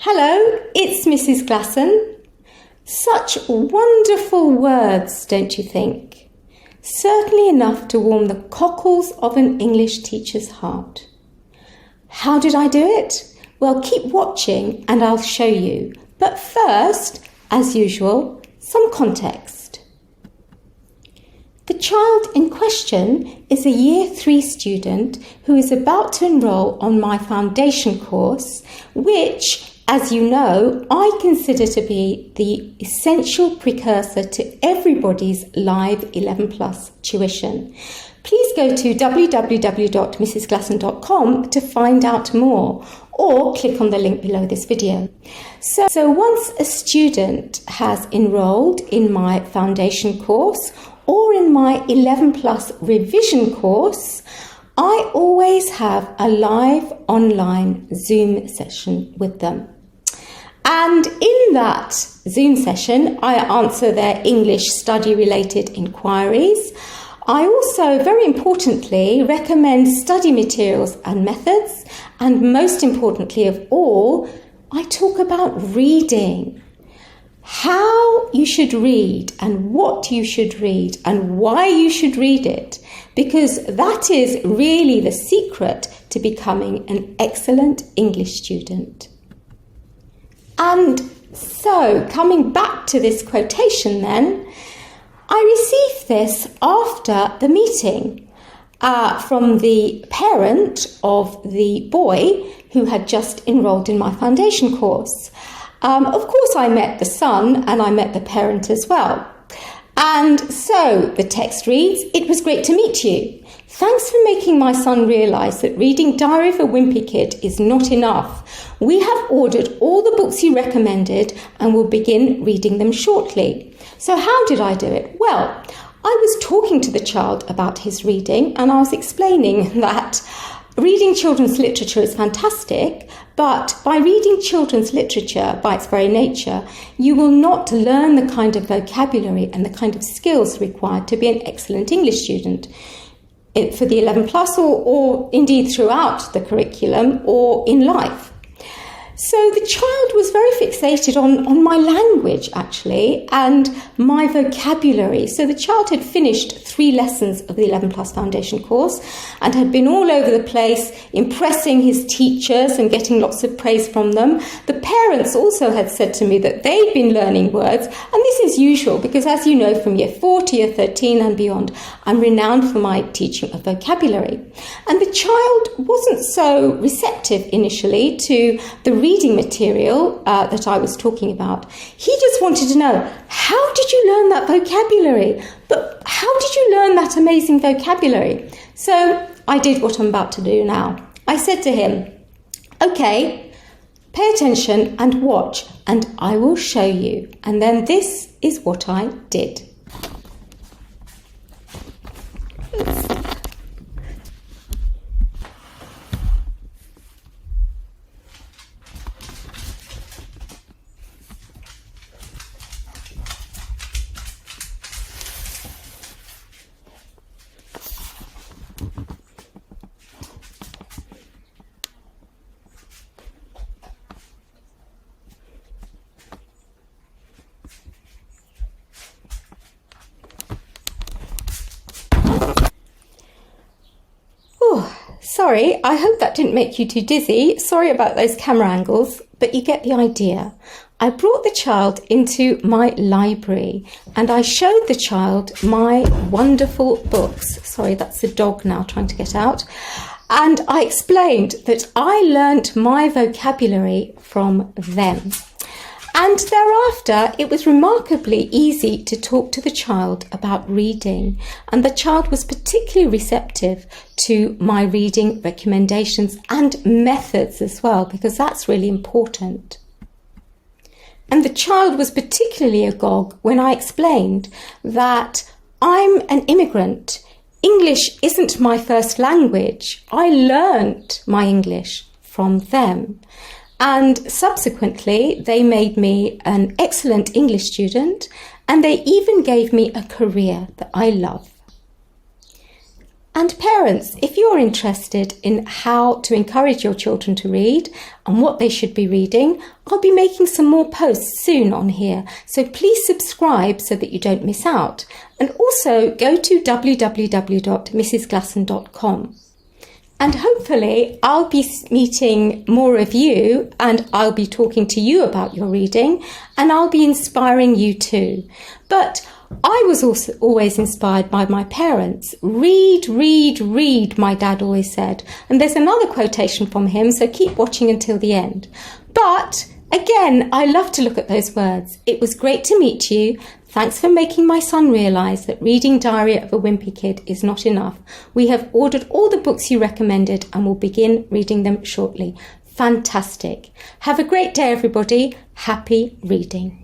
Hello, it's Mrs. Glasson. Such wonderful words, don't you think? Certainly enough to warm the cockles of an English teacher's heart. How did I do it? Well, keep watching and I'll show you. But first, as usual, some context. The child in question is a Year 3 student who is about to enrol on my foundation course, which, as you know, I consider to be the essential precursor to everybody's live 11 plus tuition. Please go to www.mrsglasson.com to find out more, or click on the link below this video. So once a student has enrolled in my foundation course or in my 11 plus revision course, I always have a live online Zoom session with them. And in that Zoom session, I answer their English study-related inquiries. I also, very importantly, recommend study materials and methods. And most importantly of all, I talk about reading. How you should read and what you should read and why you should read it. Because that is really the secret to becoming an excellent English student. And so, coming back to this quotation then, I received this after the meeting from the parent of the boy who had just enrolled in my foundation course. Of course, I met the son and I met the parent as well. And so the text reads, "It was great to meet you. Thanks for making my son realise that reading Diary of a Wimpy Kid is not enough. We have ordered all the books you recommended and will begin reading them shortly." So how did I do it? Well, I was talking to the child about his reading and I was explaining that reading children's literature is fantastic, but by reading children's literature by its very nature, you will not learn the kind of vocabulary and the kind of skills required to be an excellent English student for the 11 plus or indeed throughout the curriculum or in life. So the child was very fixated on my language, actually, and my vocabulary. So the child had finished 3 lessons of the 11 plus foundation course and had been all over the place, impressing his teachers and getting lots of praise from them. The parents also had said to me that they'd been learning words, and this is usual because, as you know, from year 4 to year 13 and beyond, I'm renowned for my teaching of vocabulary. And the child wasn't so receptive initially to the reading material that I was talking about. He just wanted to know, how did you learn that vocabulary? But how did you learn that amazing vocabulary? So I did what I'm about to do now. I said to him, okay, pay attention and watch, and I will show you. And then this is what I did. Sorry, I hope that didn't make you too dizzy. Sorry about those camera angles, but you get the idea. I brought the child into my library and I showed the child my wonderful books. Sorry, that's the dog now trying to get out. And I explained that I learnt my vocabulary from them. And thereafter, it was remarkably easy to talk to the child about reading. And the child was particularly receptive to my reading recommendations and methods as well, because that's really important. And the child was particularly agog when I explained that I'm an immigrant. English isn't my first language. I learnt my English from them. And subsequently, they made me an excellent English student, and they even gave me a career that I love. And parents, if you're interested in how to encourage your children to read and what they should be reading, I'll be making some more posts soon on here. So please subscribe so that you don't miss out. And also go to www.mrsglasson.com. And hopefully I'll be meeting more of you, and I'll be talking to you about your reading, and I'll be inspiring you too. But I was also always inspired by my parents. Read, read, read, my dad always said. And there's another quotation from him, so keep watching until the end. But again, I love to look at those words. It was great to meet you. Thanks for making my son realise that reading Diary of a Wimpy Kid is not enough. We have ordered all the books you recommended and will begin reading them shortly. Fantastic. Have a great day, everybody. Happy reading.